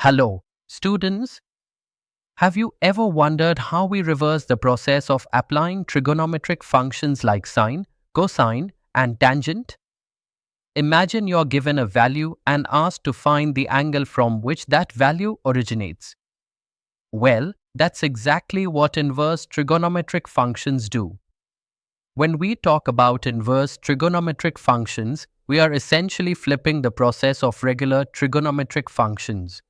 Hello, students. Have you ever wondered how we reverse the process of applying trigonometric functions like sine, cosine, and tangent? Imagine you're given a value and asked to find the angle from which that value originates. Well, that's exactly what inverse trigonometric functions do. When we talk about inverse trigonometric functions, we are essentially flipping the process of regular trigonometric functions.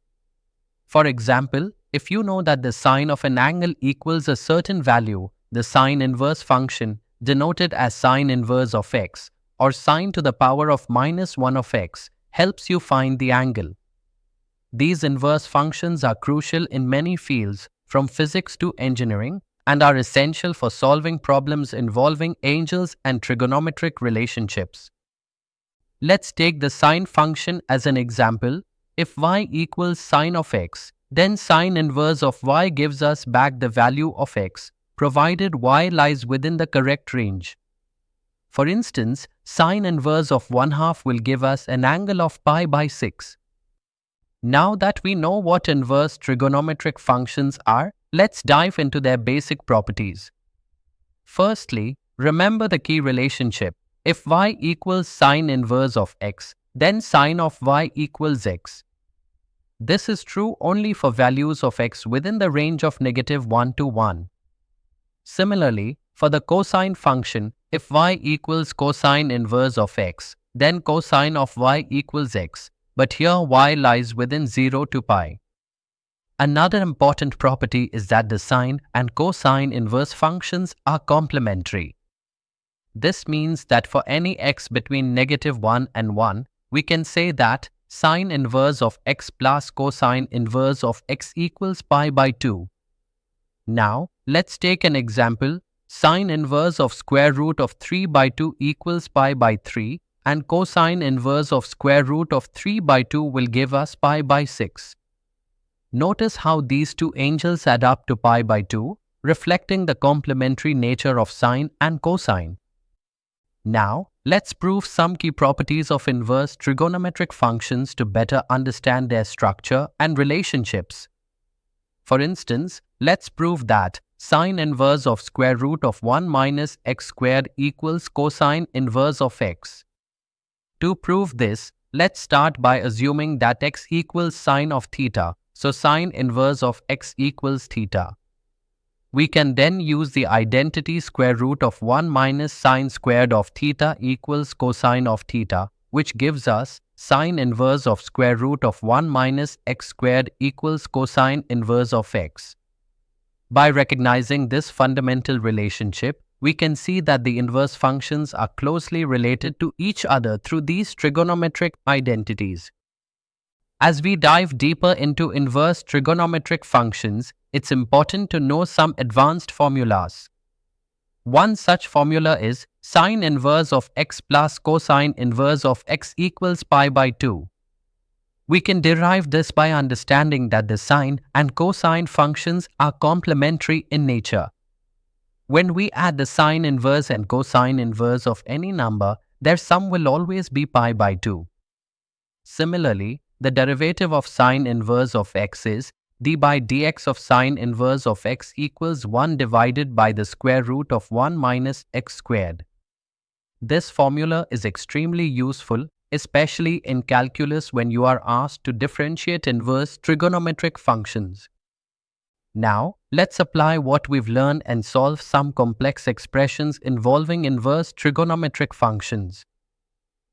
For example, if you know that the sine of an angle equals a certain value, the sine inverse function, denoted as sine inverse of x, or sine to the power of -1 of x, helps you find the angle. These inverse functions are crucial in many fields, from physics to engineering, and are essential for solving problems involving angles and trigonometric relationships. Let's take the sine function as an example. If y equals sine of x, then sine inverse of y gives us back the value of x, provided y lies within the correct range. For instance, sine inverse of 1/2 will give us an angle of pi by 6. Now that we know what inverse trigonometric functions are, let's dive into their basic properties. Firstly, remember the key relationship. If y equals sine inverse of x, then sine of y equals x. This is true only for values of x within the range of -1 to 1. Similarly, for the cosine function, if y equals cosine inverse of x, then cosine of y equals x, but here y lies within 0 to pi. Another important property is that the sine and cosine inverse functions are complementary. This means that for any x between -1 and 1, we can say that sine inverse of x plus cosine inverse of x equals pi by 2. Now, let's take an example. Sine inverse of square root of 3 by 2 equals pi by 3, and cosine inverse of square root of 3 by 2 will give us pi by 6. Notice how these two angles add up to pi by 2, reflecting the complementary nature of sine and cosine. Now, let's prove some key properties of inverse trigonometric functions to better understand their structure and relationships. For instance, let's prove that sine inverse of square root of 1 minus x squared equals cosine inverse of x. To prove this, let's start by assuming that x equals sine of theta, so sine inverse of x equals theta. We can then use the identity square root of 1 minus sine squared of theta equals cosine of theta, which gives us sine inverse of square root of 1 minus x squared equals cosine inverse of x. By recognizing this fundamental relationship, we can see that the inverse functions are closely related to each other through these trigonometric identities. As we dive deeper into inverse trigonometric functions, it's important to know some advanced formulas. One such formula is sine inverse of x plus cosine inverse of x equals pi by 2. We can derive this by understanding that the sine and cosine functions are complementary in nature. When we add the sine inverse and cosine inverse of any number, their sum will always be pi by 2. Similarly, the derivative of sine inverse of x is d by dx of sine inverse of x equals 1 divided by the square root of 1 minus x squared. This formula is extremely useful, especially in calculus when you are asked to differentiate inverse trigonometric functions. Now, let's apply what we've learned and solve some complex expressions involving inverse trigonometric functions.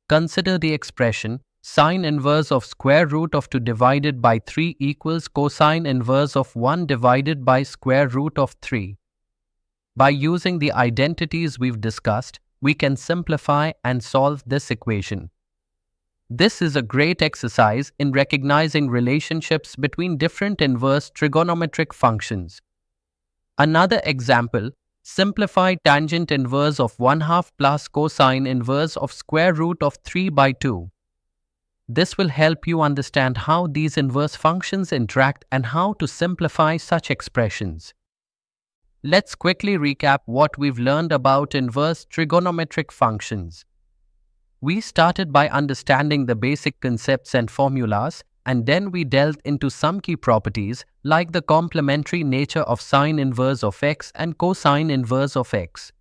Consider the expression sine inverse of square root of 2 divided by 3 equals cosine inverse of 1 divided by square root of 3. By using the identities we've discussed, we can simplify and solve this equation. This is a great exercise in recognizing relationships between different inverse trigonometric functions. Another example, simplify tangent inverse of 1/2 plus cosine inverse of square root of 3 by 2. This will help you understand how these inverse functions interact and how to simplify such expressions. Let's quickly recap what we've learned about inverse trigonometric functions. We started by understanding the basic concepts and formulas, And then we delved into some key properties like the complementary nature of sine inverse of x and cosine inverse of x.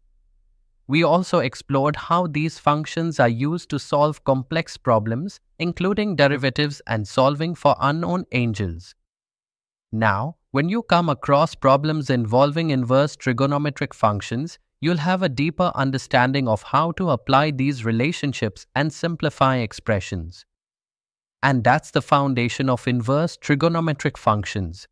We also explored how these functions are used to solve complex problems, including derivatives and solving for unknown angles. Now, when you come across problems involving inverse trigonometric functions, you'll have a deeper understanding of how to apply these relationships and simplify expressions. And that's the foundation of inverse trigonometric functions.